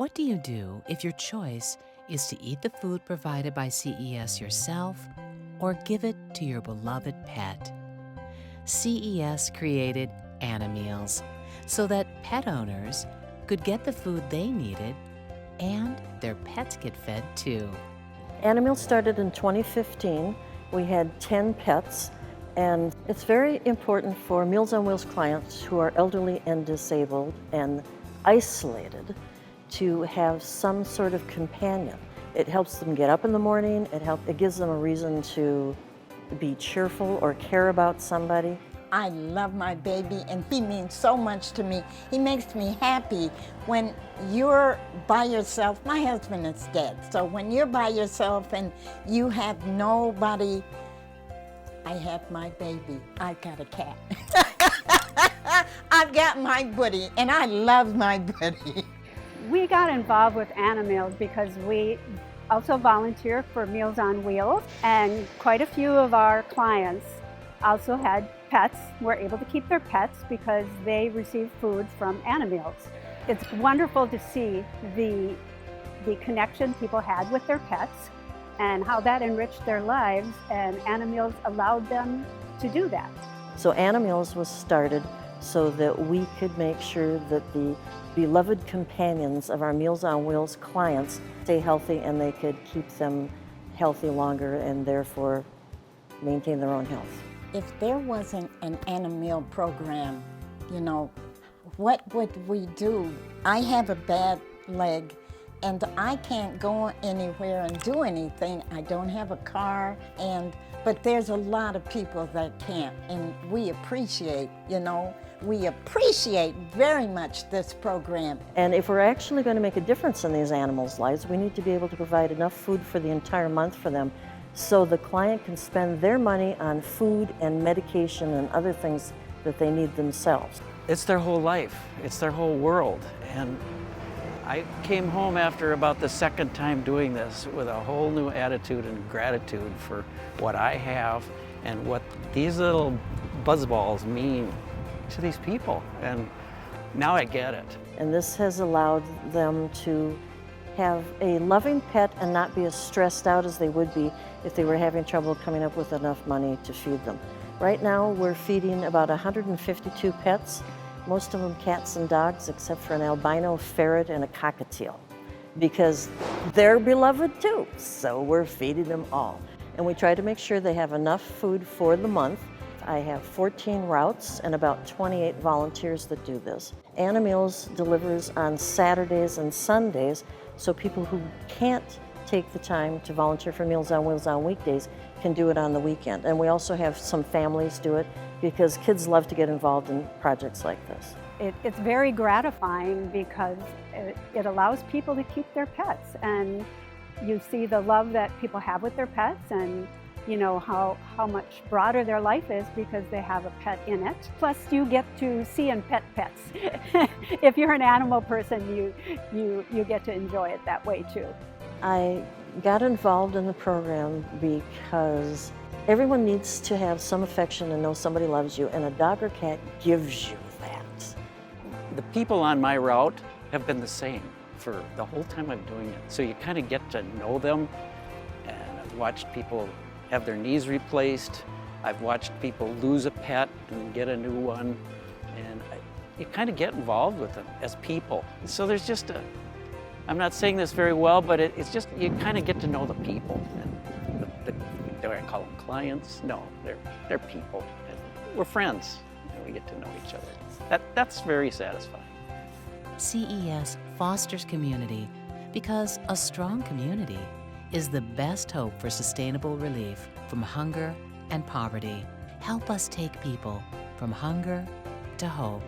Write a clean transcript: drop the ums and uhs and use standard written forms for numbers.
What do you do if your choice is to eat the food provided by CES yourself or give it to your beloved pet? CES created Animeals so that pet owners could get the food they needed and their pets get fed too. Animeals started in 2015. We had 10 pets, and it's very important for Meals on Wheels clients who are elderly and disabled and isolated to have some sort of companion. It helps them get up in the morning, it gives them a reason to be cheerful or care about somebody. I love my baby and he means so much to me. He makes me happy. When you're by yourself, my husband is dead, so when you're by yourself and you have nobody, I have my baby. I've got a cat. I've got my buddy and I love my buddy. We got involved with Animeals because we also volunteer for Meals on Wheels, and quite a few of our clients also had pets, were able to keep their pets because they received food from Animeals. It's wonderful to see the connection people had with their pets and how that enriched their lives, and Animeals allowed them to do that. So Animeals was started so that we could make sure that the beloved companions of our Meals on Wheels clients stay healthy and they could keep them healthy longer and therefore maintain their own health. If there wasn't an Animeal program, what would we do? I have a bad leg and I can't go anywhere and do anything. I don't have a car, but there's a lot of people that can't, and we appreciate very much this program. And if we're actually going to make a difference in these animals' lives, we need to be able to provide enough food for the entire month for them so the client can spend their money on food and medication and other things that they need themselves. It's their whole life. It's their whole world. And I came home after about the second time doing this with a whole new attitude and gratitude for what I have and what these little buzzballs mean to these people. And now I get it. And this has allowed them to have a loving pet and not be as stressed out as they would be if they were having trouble coming up with enough money to feed them. Right now we're feeding about 152 pets, most of them cats and dogs except for an albino ferret and a cockatiel, because they're beloved too, so we're feeding them all. And we try to make sure they have enough food for the month. I have 14 routes and about 28 volunteers that do this. Animeals delivers on Saturdays and Sundays, so people who can't take the time to volunteer for Meals on Wheels on weekdays can do it on the weekend. And we also have some families do it because kids love to get involved in projects like this. It's very gratifying because it allows people to keep their pets, and you see the love that people have with their pets, and how much broader their life is because they have a pet in it. Plus you get to see and pet pets. If you're an animal person, you get to enjoy it that way too. I got involved in the program because everyone needs to have some affection and know somebody loves you, and a dog or cat gives you that. The people on my route have been the same for the whole time I'm doing it. So you kind of get to know them, and I've watched people have their knees replaced. I've watched people lose a pet and get a new one, and you kind of get involved with them as people. So there's just I'm not saying this very well, but it's just, you kind of get to know the people. And do I call them clients? No, they're people. And we're friends, and we get to know each other. That's very satisfying. CES fosters community because a strong community is the best hope for sustainable relief from hunger and poverty. Help us take people from hunger to hope.